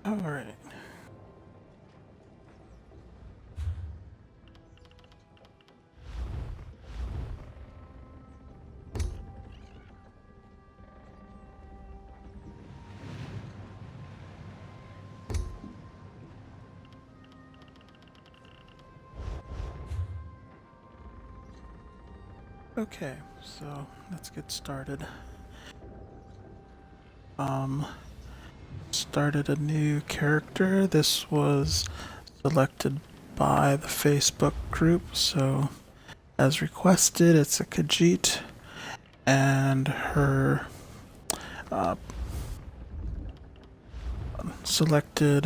All right. Okay, so let's get started. Started a new character. This was selected by the Facebook group, so as requested, it's a Khajiit, and her selected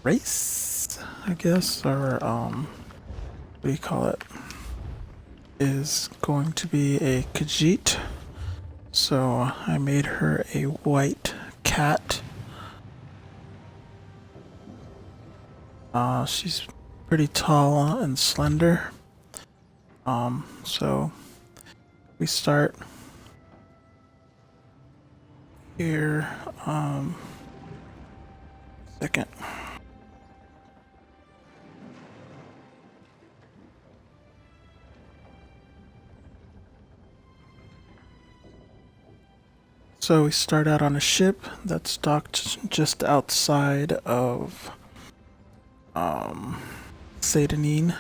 race, I guess, or what do you call it, is going to be a Khajiit. So I made her a white cat. She's pretty tall and slender. So we start here. Second. So we start out on a ship that's docked just outside of Satanine,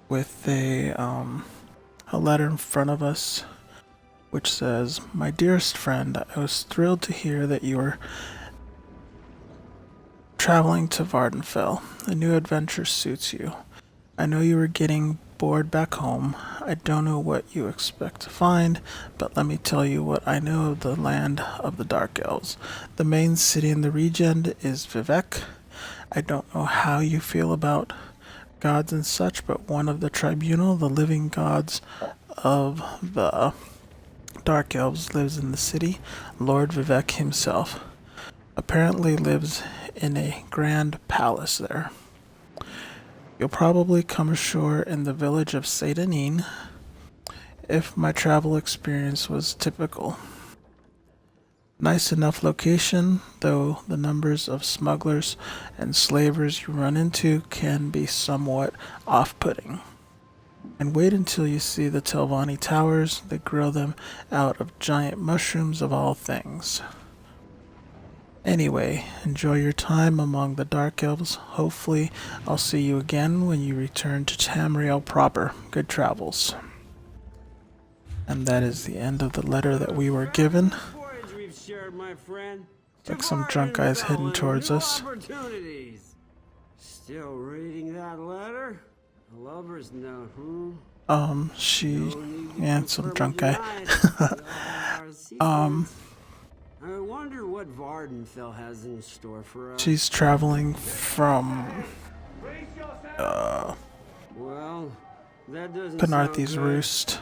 with a letter in front of us which says, "My dearest friend, I was thrilled to hear that you were traveling to Vardenfell. A new adventure suits you. I know you were getting bored back home. I don't know what you expect to find, but let me tell you what I know of the land of the Dark Elves. The main city in the region is Vivec. I don't know how you feel about gods and such, but one of the tribunal, the living gods of the Dark Elves, lives in the city. Lord Vivec himself apparently lives in a grand palace there. You'll probably come ashore in the village of Satanine if my travel experience was typical. Nice enough location, though the numbers of smugglers and slavers you run into can be somewhat off-putting. And wait until you see the Telvanni towers. They grow them out of giant mushrooms of all things. Anyway, enjoy your time among the Dark Elves. Hopefully, I'll see you again when you return to Tamriel proper. Good travels." And that is the end of the letter that we were given. Like some drunk guy's heading towards us. Still reading that letter? A lover's note, Yeah, some drunk guy. I wonder what Vardenfell has in store for us. She's traveling from Well, that doesn't Penarthi's sound good. Roost,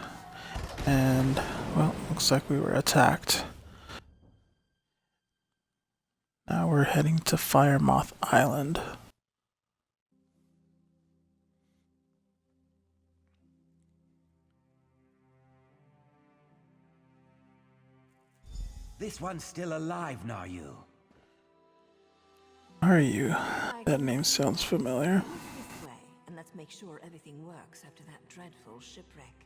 and well, looks like we were attacked. Now we're heading to Firemoth Island. This one's still alive, are you? Are you? That name sounds familiar. This way, and let's make sure everything works after that dreadful shipwreck.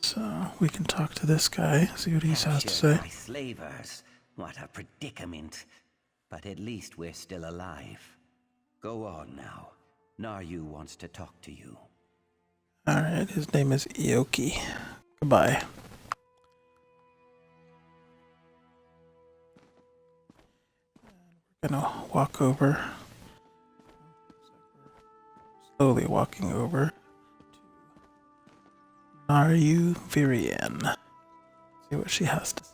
So we can talk to this guy, see what he has to say. My slavers. What a predicament. But at least we're still alive. Go on now. Naryu wants to talk to you. Alright, his name is Ioki. Goodbye. We're gonna walk over. Slowly walking over to Naryu Virian. See what she has to say.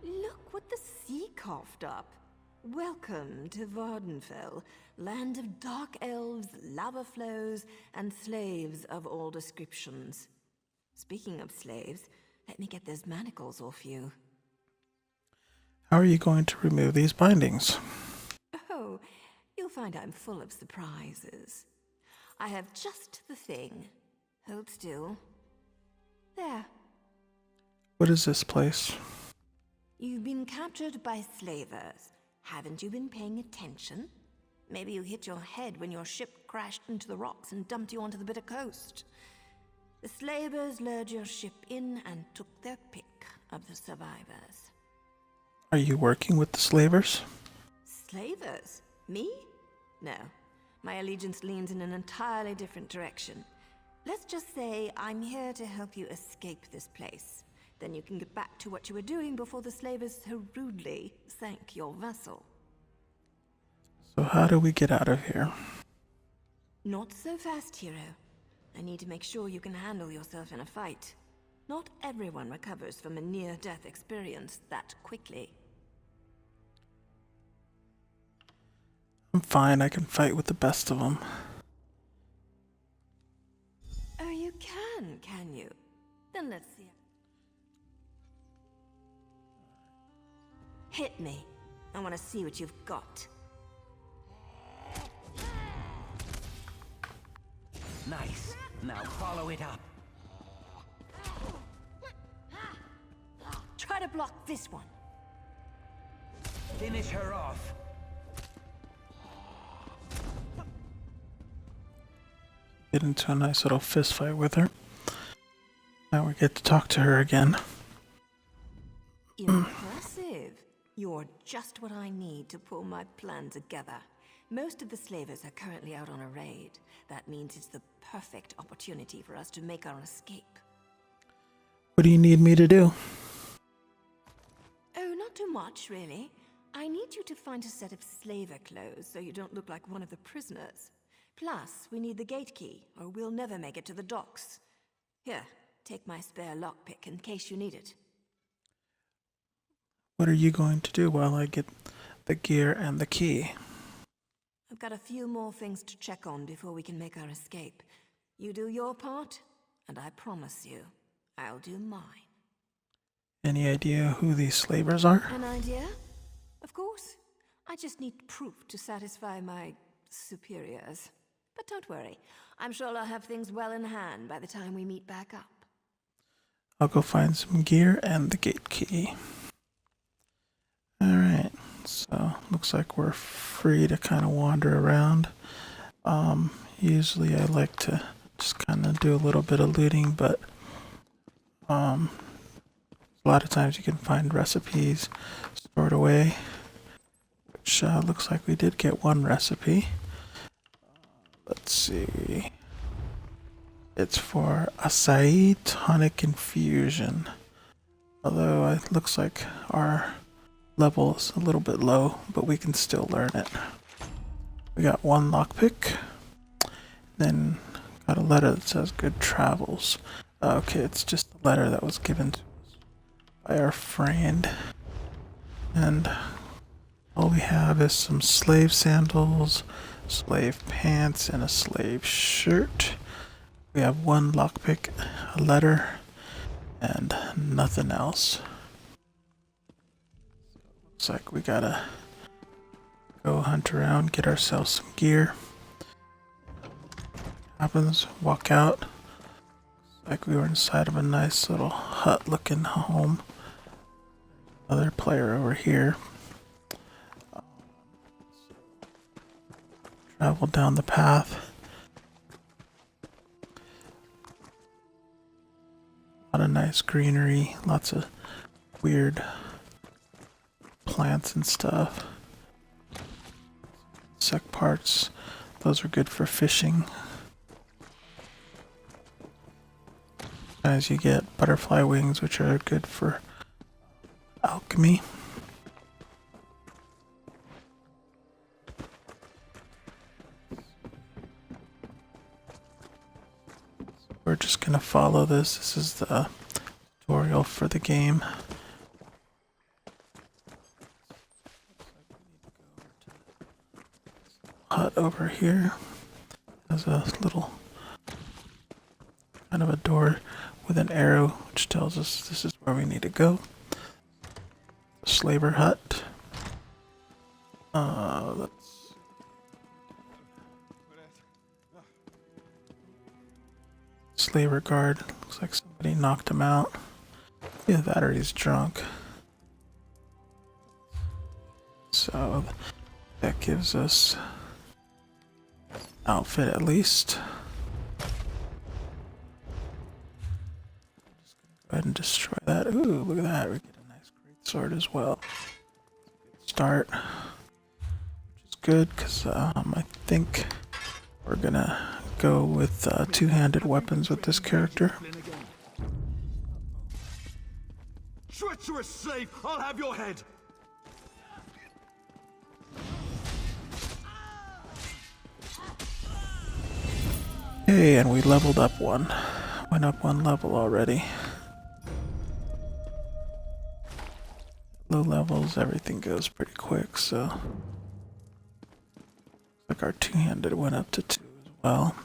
Look what the sea coughed up. Welcome to Vardenfell, land of dark elves, lava flows, and slaves of all descriptions. Speaking of slaves, let me get those manacles off you. How are you going to remove these bindings? Oh, you'll you'll find I'm full of surprises. I have just the thing. Hold still. There. What is this place? You've been captured by slavers. Haven't you been paying attention? Maybe you hit your head when your ship crashed into the rocks and dumped you onto the bitter coast. The slavers lured your ship in and took their pick of the survivors. Are you working with the slavers? Slavers? Me? No. My allegiance leans in an entirely different direction. Let's just say I'm here to help you escape this place. Then you can get back to what you were doing before the slavers so rudely sank your vessel. So how do we get out of here? Not so fast, hero. I need to make sure you can handle yourself in a fight. Not everyone recovers from a near-death experience that quickly. I'm fine, I can fight with the best of them. Oh, you can you? Then let's see. Hit me. I want to see what you've got. Nice. Now follow it up. Try to block this one. Finish her off. Get into a nice little fist fight with her. Now we get to talk to her again. Impressive. You're just what I need to pull my plan together. Most of the slavers are currently out on a raid. That means it's the perfect opportunity for us to make our escape. What do you need me to do? Oh, not too much, really. I need you to find a set of slaver clothes so you don't look like one of the prisoners. Plus, we need the gate key, or we'll never make it to the docks. Here, take my spare lockpick in case you need it. What are you going to do while I get the gear and the key? I've got a few more things to check on before we can make our escape. You do your part, and I promise you, I'll do mine. Any idea who these slavers are? An idea? Of course. I just need proof to satisfy my superiors. But don't worry, I'm sure I'll have things well in hand by the time we meet back up. I'll go find some gear and the gate key. Alright, so looks like we're free to kind of wander around. Usually I like to just kind of do a little bit of looting, but a lot of times you can find recipes stored away, which looks like we did get one recipe. Let's see. It's for acai tonic infusion. Although it looks like our level is a little bit low, but we can still learn it. We got one lockpick. Then got a letter that says good travels. Okay, it's just a letter that was given to us by our friend. And all we have is some slave sandals, slave pants, and a slave shirt. We have one lockpick, a letter, and nothing else. Looks like we gotta go hunt around, get ourselves some gear. Happens, walk out. Looks like we were inside of a nice little hut looking home. Another player over here. Travel down the path. A lot of nice greenery, lots of weird plants and stuff. Insect parts, those are good for fishing. As you get butterfly wings, which are good for alchemy. We're just gonna follow this. This is the tutorial for the game. Hut over here has a little kind of a door with an arrow which tells us this is where we need to go. Slaver hut. Let's slaver guard. Looks like somebody knocked him out. Either that or he's drunk. So that gives us outfit at least. Just gonna go ahead and destroy that. Ooh, look at that. We get a nice great sword as well. Good start. Which is good because I think we're gonna go with two-handed weapons with this character. Treacherous slave! I'll have your head! Okay, and we leveled up one. Went up one level already. Low levels, everything goes pretty quick, so. Looks like our two-handed went up to 2 as well.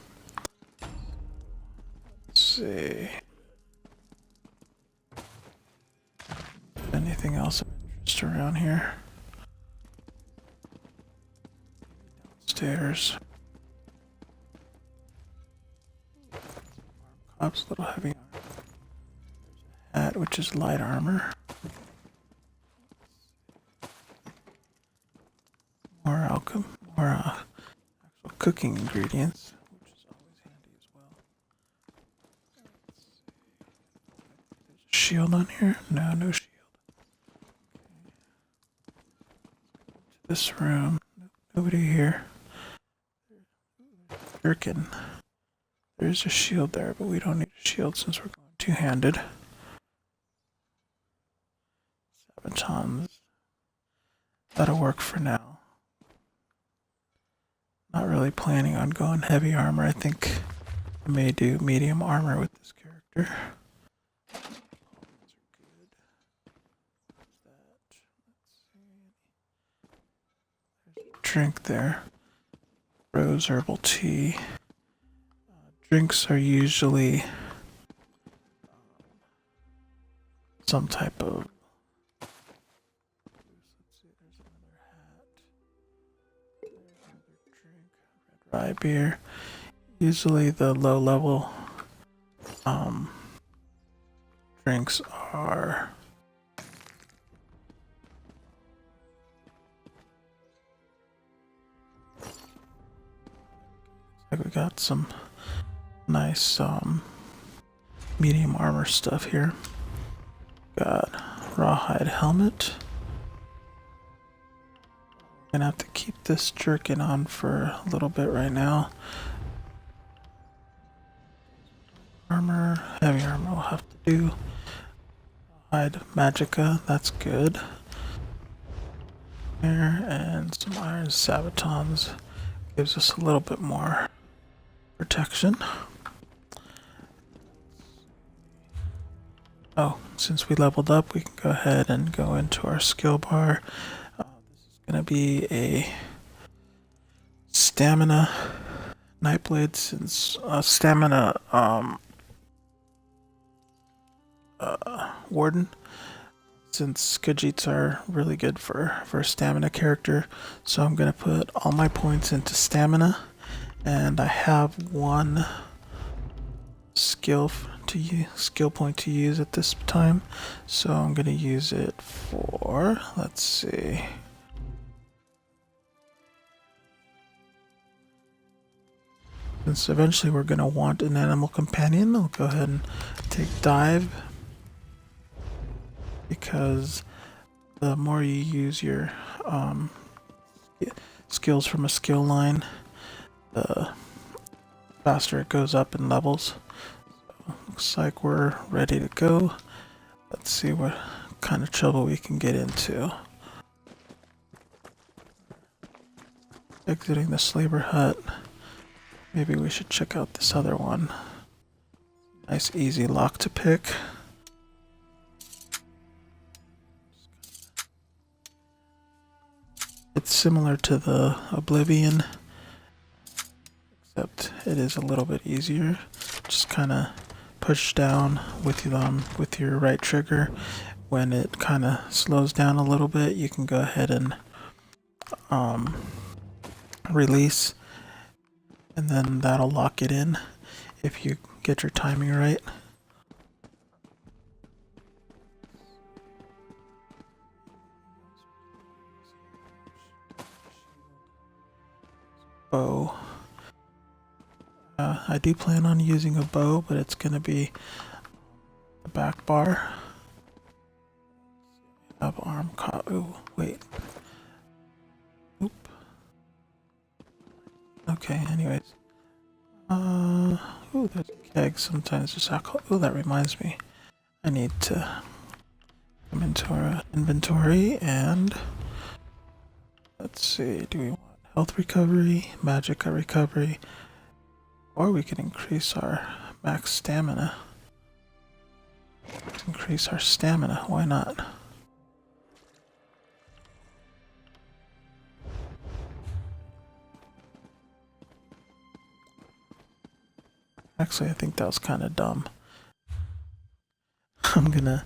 Let's see. Anything else of interest around here? Downstairs. Cops, little heavy armor. There's a hat, which is light armor. More alchem, more actual cooking ingredients, which is always handy as well. There's a shield on here? No, no shield. To this room. Nobody here. Jerkin. There's a shield there, but we don't need a shield since we're going two-handed. Sabatons. That'll work for now. Not really planning on going heavy armor. I think I may do medium armor with this character. There's a drink there. Rose herbal tea. Drinks are usually some type of. Let's see, there's another hat. There's another drink. Red rye beer. Usually the low level drinks are like we got some nice medium armor stuff here. Got rawhide helmet. Gonna have to keep this jerkin on for a little bit right now. Armor, heavy armor we'll have to do. Hide magicka, that's good. There, and some iron sabatons gives us a little bit more protection. Oh, since we leveled up, we can go ahead and go into our skill bar. This is going to be a stamina Nightblade, since stamina warden, since Khajiits are really good for a stamina character. So I'm going to put all my points into stamina, and I have one skill point to use at this time, so I'm going to use it for, let's see, since eventually we're going to want an animal companion, I'll go ahead and take dive, because the more you use your skills from a skill line, the faster it goes up in levels. Looks like we're ready to go. Let's see what kind of trouble we can get into. Exiting the slaver hut. Maybe we should check out this other one. Nice easy lock to pick. It's similar to the Oblivion, except it is a little bit easier. Just kind of push down with your right trigger. When it kind of slows down a little bit, you can go ahead and release, and then that'll lock it in. If you get your timing right. Bow. I do plan on using a bow, but it's gonna be the back bar. Have arm ooh, wait. Oop. Okay, anyways. Ooh, there's a keg. Sometimes there's alcohol. Ooh, that reminds me. I need to come into our inventory and let's see, do we want health recovery, magicka recovery, or we can increase our max stamina. Let's increase our stamina, why not? Actually, I think that was kind of dumb. I'm gonna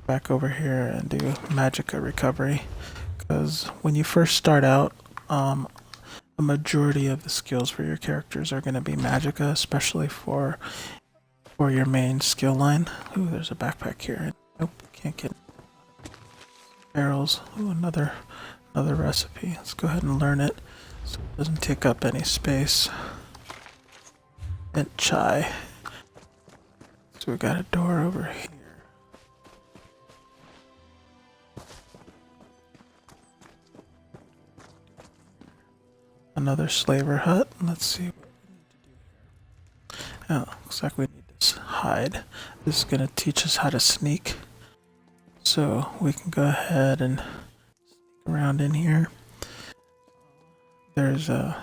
back over here and do magicka recovery, because when you first start out, a majority of the skills for your characters are going to be magicka, especially for your main skill line. Ooh, there's a backpack here. Nope, can't get barrels. Ooh, another recipe. Let's go ahead and learn it so it doesn't take up any space. Mint chai. So we got a door over here. Another slaver hut. Let's see what we need to do here. Oh, looks like we need to hide. This is going to teach us how to sneak. So we can go ahead and sneak around in here. There's a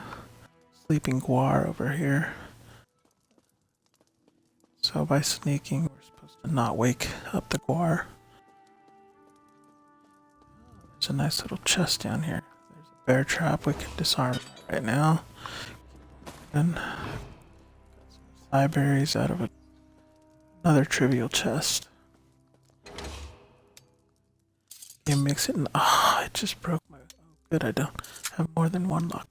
sleeping guar over here. So by sneaking, we're supposed to not wake up the guar. There's a nice little chest down here. There's a bear trap. We can disarm right now. And got some acai berries out of another trivial chest. Game makes it. Ah, it just broke my. Oh, good, I don't have more than one lockpick.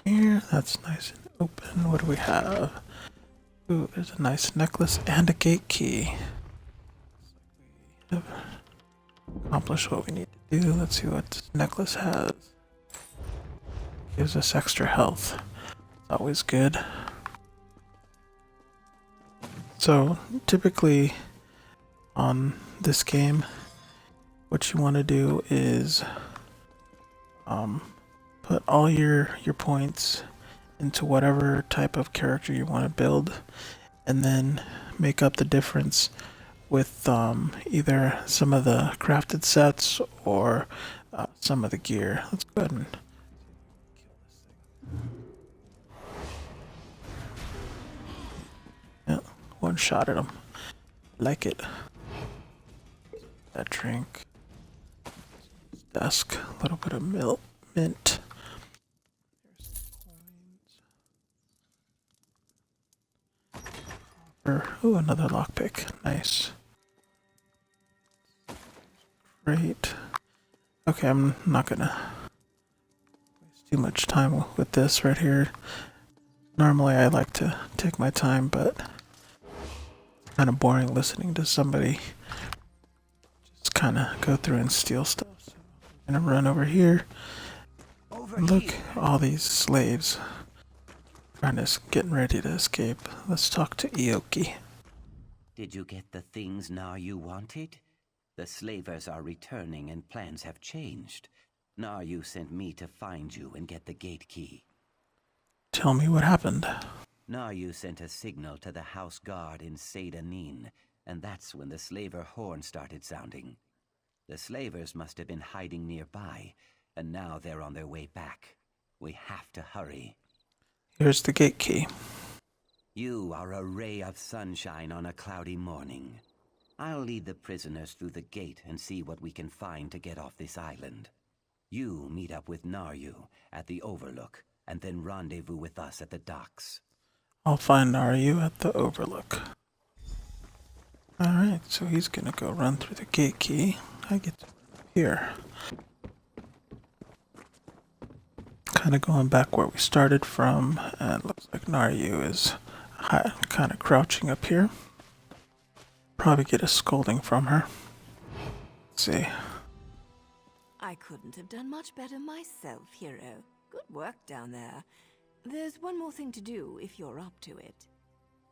Here, that's nice and open. What do we have? Ooh, there's a nice necklace and a gate key. We have accomplished what we need to do. Let's see what this necklace has. Gives us extra health. It's always good. So, typically on this game, what you want to do is put all your points into whatever type of character you want to build, and then make up the difference with either some of the crafted sets or some of the gear. Let's go ahead and kill this thing. Yeah, one shot at him. Like it. That drink. Desk. A little bit of mint. Ooh, another lockpick. Nice. Great. Okay, I'm not gonna waste too much time with this right here. Normally I like to take my time, but it's kind of boring listening to somebody just kind of go through and steal stuff. So I'm gonna run over here. Look, all these slaves. Getting ready to escape. Let's talk to Ioki. Did you get the things Naryu wanted? The slavers are returning and plans have changed. Naryu sent me to find you and get the gate key. Tell me what happened. Naryu sent a signal to the house guard in Seyda-Nin, and that's when the slaver horn started sounding. The slavers must have been hiding nearby, and now they're on their way back. We have to hurry. Here's the gate key. You are a ray of sunshine on a cloudy morning. I'll lead the prisoners through the gate and see what we can find to get off this island. You meet up with Naryu at the Overlook, and then rendezvous with us at the docks. I'll find Naryu at the Overlook. Alright, so he's gonna go run through the gate key. I get to here. kind of going back where we started from, and it looks like Naryu is kind of crouching up here. Probably get a scolding from her. Let's see. I couldn't have done much better myself, hero. Good work down there. There's one more thing to do if you're up to it.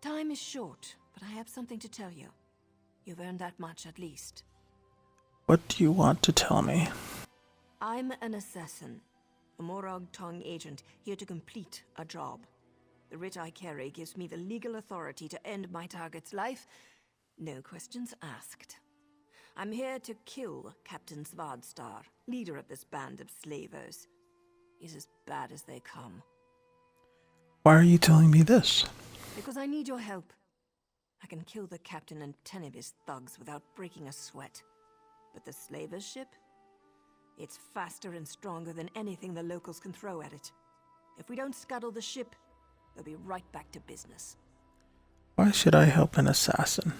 Time is short, but I have something to tell you. You've earned that much at least. What do you want to tell me? I'm an assassin, a Morag Tong agent here to complete a job. The writ I carry gives me the legal authority to end my target's life. No questions asked. I'm here to kill Captain Svardstar, leader of this band of slavers. He's as bad as they come. Why are you telling me this? Because I need your help. I can kill the captain and 10 of his thugs without breaking a sweat. But the slavers' ship? It's faster and stronger than anything the locals can throw at it. If we don't scuttle the ship, they'll be right back to business. Why should I help an assassin?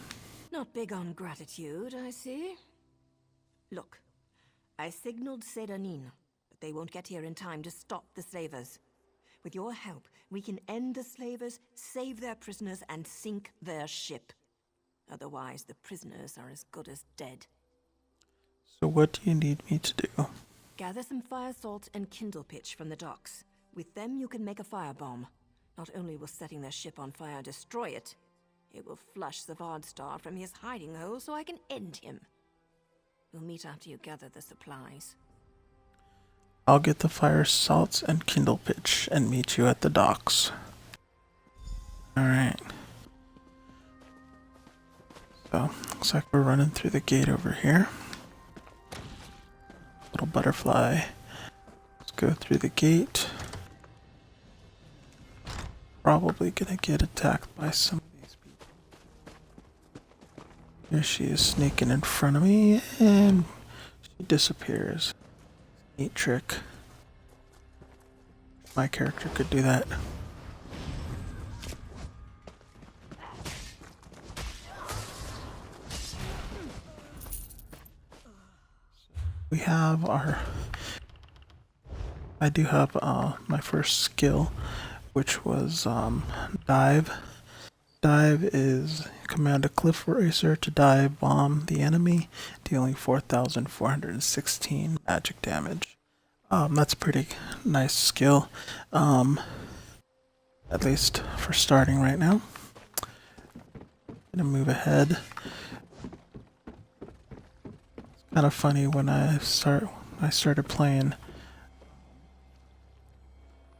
Not big on gratitude, I see. Look, I signaled Sedanin, but they won't get here in time to stop the slavers. With your help, we can end the slavers, save their prisoners, and sink their ship. Otherwise, the prisoners are as good as dead. So what do you need me to do? Gather some fire salt and kindle pitch from the docks. With them, you can make a firebomb. Not only will setting their ship on fire destroy it, it will flush the Svardstar from his hiding hole so I can end him. We'll meet after you gather the supplies. I'll get the fire salts and kindle pitch and meet you at the docks. Alright. So, looks like we're running through the gate over here. Little butterfly. Let's go through the gate. Probably gonna get attacked by some of these people. Here she is sneaking in front of me and she disappears. Neat trick. My character could do that. We have our... I do have my first skill, which was dive. Dive is command a cliff racer to dive bomb the enemy, dealing 4,416 magic damage. That's a pretty nice skill, at least for starting right now. Gonna move ahead. It's kind of funny when I started playing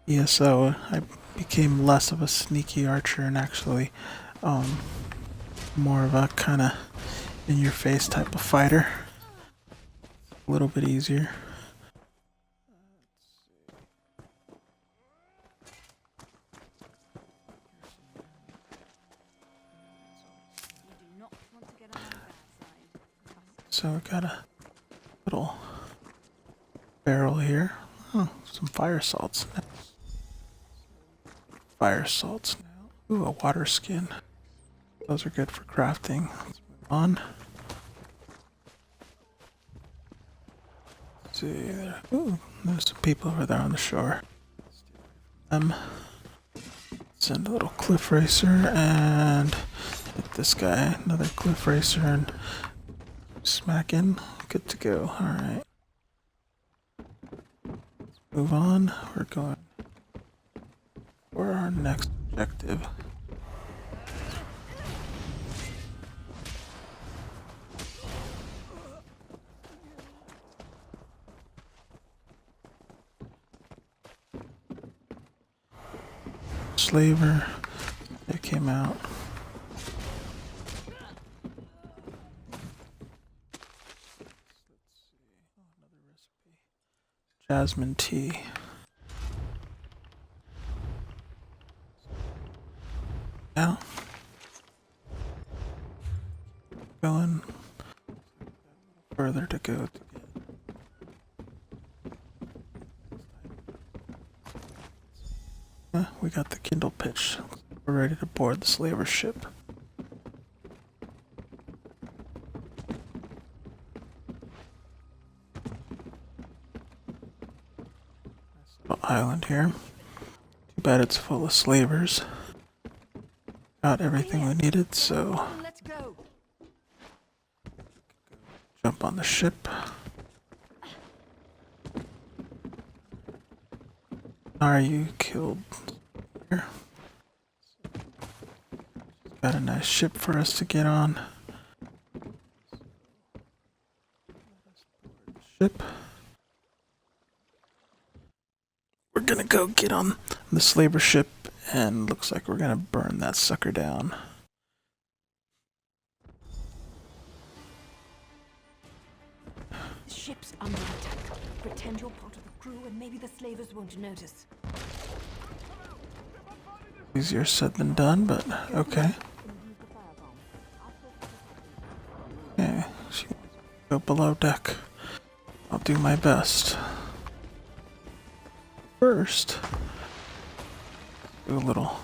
ESO, I became less of a sneaky archer and actually more of a kind of in-your-face type of fighter. A little bit easier. So we got a little barrel here. Oh, some fire salts. Fire salts now. Ooh, a water skin. Those are good for crafting. Let's move on. Let's see there. Ooh, there's some people over there on the shore. Send a little cliff racer and hit this guy. Another cliff racer and smack in. Good to go. Alright. Let's move on. We're going for our next objective. Slaver. They came out. Jasmine tea. Now, going further to go to get. We got the kindle pitch. We're ready to board the slaver ship. island here. Too bad it's full of slavers. Got everything we needed, so Let's go. jump on the ship. Are you killed here? Got a nice ship for us to get on. Ship. We're gonna go get on the slaver ship, and looks like we're gonna burn that sucker down. The ship's under attack. Pretend you're part of the crew and maybe the slavers won't notice. Easier said than done, but okay. Okay, she wants to go below deck. I'll do my best. First, do a little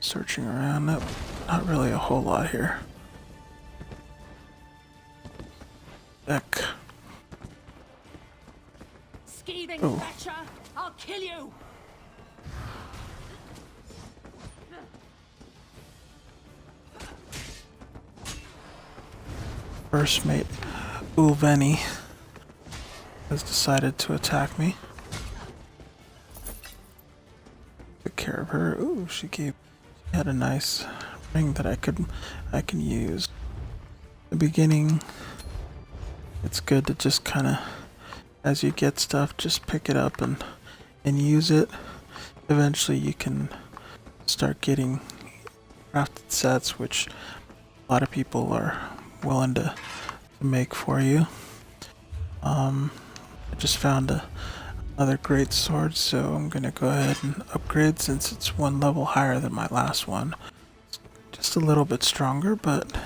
searching around. Not really a whole lot here. Deck. Scathing Oh. Thatcher! I'll kill you! First mate Ulveni has decided to attack me. Took care of her. Ooh, she had a nice ring that I can use. The beginning, it's good to just kind of, as you get stuff, just pick it up and use it. Eventually you can start getting crafted sets, which a lot of people are willing to make for you. I just found another great sword, so I'm gonna go ahead and upgrade since it's one level higher than my last one. Just a little bit stronger, but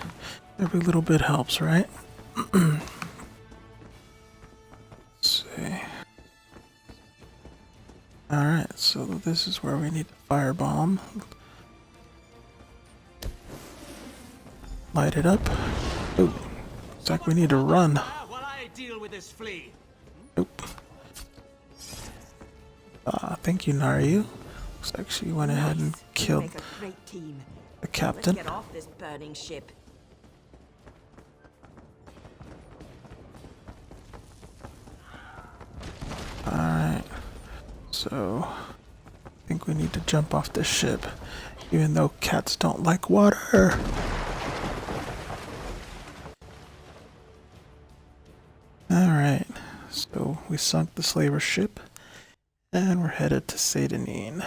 every little bit helps, right? Let's see. Alright, so this is where we need a firebomb. Light it up. Ooh, looks like we need to run. While I deal with this flea. Nope. Thank you, Naryu. Looks like she went ahead and killed Make a great team. the captain. Let's get off this burning ship. Alright. So, I think we need to jump off this ship, even though cats don't like water. Alright. So, we sunk the slaver ship, and we're headed to Seydanine.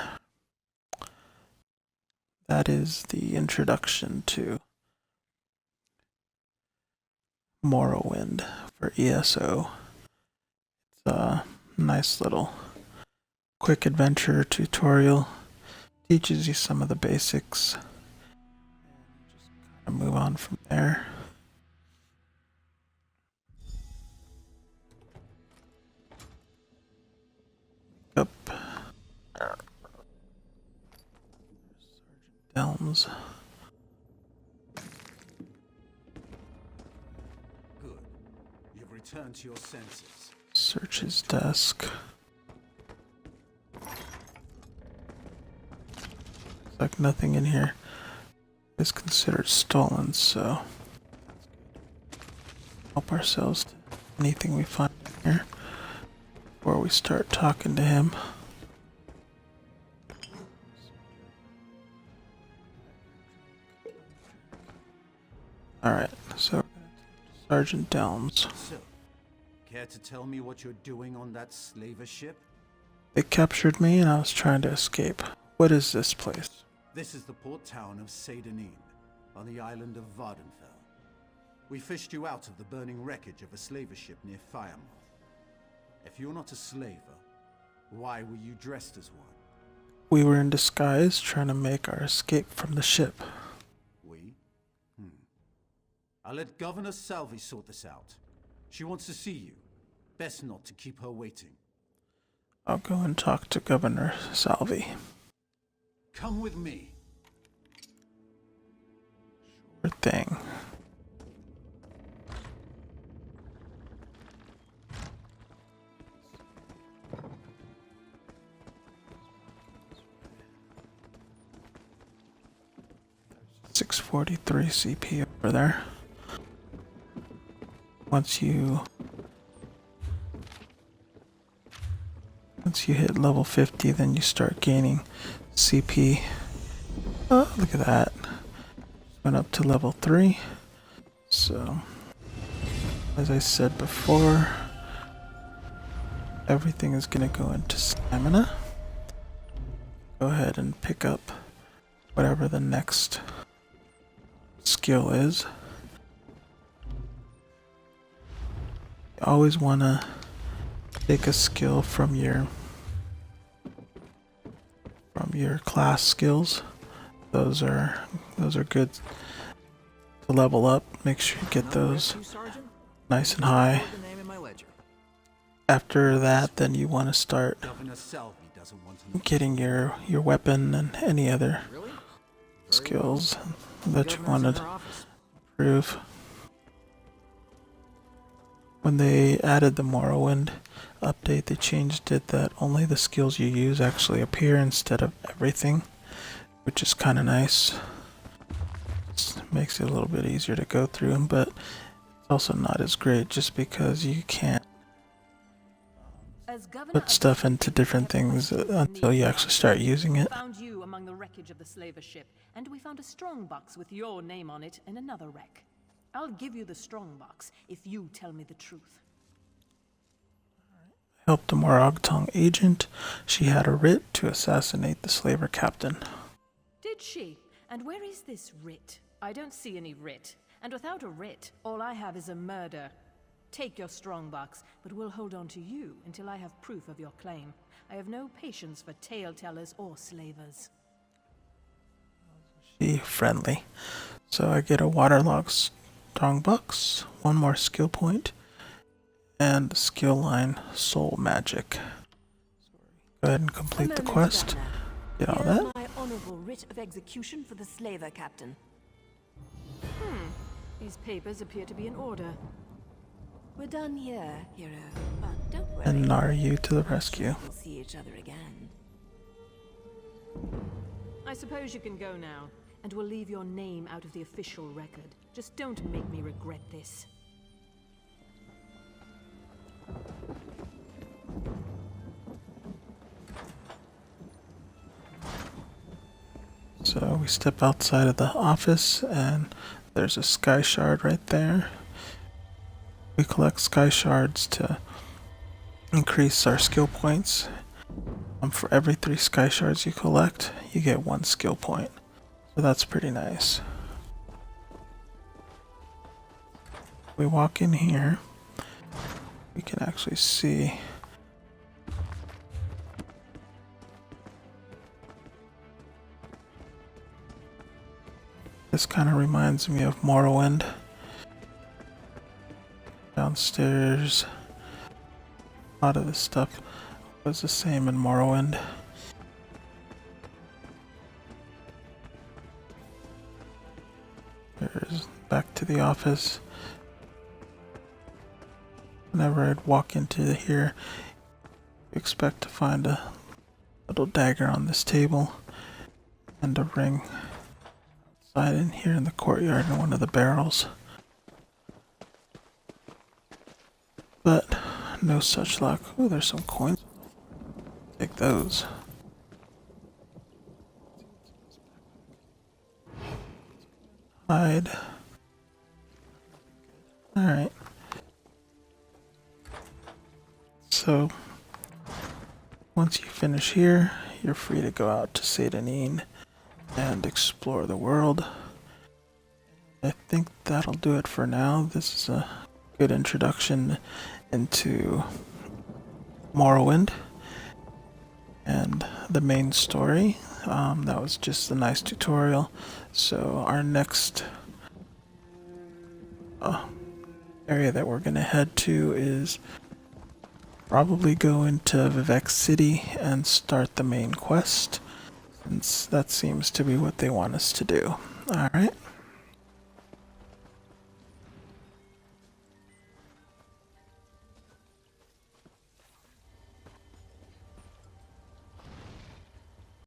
That is the introduction to Morrowind for ESO. It's a nice little quick adventure tutorial. Teaches you some of the basics. And just kind of move on from there. Up. Sergeant Delms. Good. You've returned to your senses. Search his desk. Looks like nothing in here is considered stolen, so help ourselves to anything we find in here before we start talking to him. Alright, so Sergeant Delms. So, care to tell me what you're doing on that slaver ship? They captured me and I was trying to escape. What is this place? This is the port town of Seydanine, on the island of Vardenfell. We fished you out of the burning wreckage of a slaver ship near Firemoth. If you're not a slaver, why were you dressed as one? We were in disguise trying to make our escape from the ship. We? I'll let Governor Salvi sort this out. She wants to see you. Best not to keep her waiting. I'll go and talk to Governor Salvi. Come with me. Sure thing. 643 CP over there. Once you hit level 50, then you start gaining CP. Oh, look at that. Went up to level 3. So, as I said before, everything is going to go into stamina. Go ahead and pick up whatever the next skill is. You always want to take a skill from your class skills. Those are good to level up. Make sure you get those nice and high. After that, then you want to start getting your weapon and any other skills that you want to improve. When they added the Morrowind update, they changed it that only the skills you use actually appear instead of everything, which is kind of nice. It makes it a little bit easier to go through them, but it's also not as great just because you can't put stuff into different things until you actually start using it. Found you among the wreckage of the slaver ship, and we found a strong box with your name on it in another wreck. I'll give you the strong box if you tell me the truth. Helped a Morrowind agent. She had a writ to assassinate the slaver captain. Did she? And where is this writ? I don't see any writ. And without a writ, all I have is a murder. Take your strongbox, but we'll hold on to you until I have proof of your claim. I have no patience for tale-tellers or slavers. She friendly. So I get a waterlogged strongbox, one more skill point, and the skill line soul magic. Go ahead and complete the quest. Get all that. My honorable writ of execution for the slaver captain. These papers appear to be in order. We're done here, hero. But don't worry. And Naru to the rescue. We'll see each other again. I suppose you can go now, and we'll leave your name out of the official record. Just don't make me regret this. So we step outside of the office and there's a sky shard right there. We collect sky shards to increase our skill points. For every 3 sky shards you collect, you get 1 skill point. So that's pretty nice. We walk in here, we can actually see this kind of reminds me of Morrowind. Downstairs, a lot of this stuff was the same in Morrowind. There's back to the office. Whenever I'd walk into here, you expect to find a little dagger on this table and a ring outside in here in the courtyard in one of the barrels. But no such luck. Oh, there's some coins. Take those. Hide. Alright. So, once you finish here, you're free to go out to Satanine and explore the world. I think that'll do it for now. This is a good introduction into Morrowind and the main story. That was just a nice tutorial. So our next area that we're going to head to is probably go into Vivek City and start the main quest, since that seems to be what they want us to do. Alright.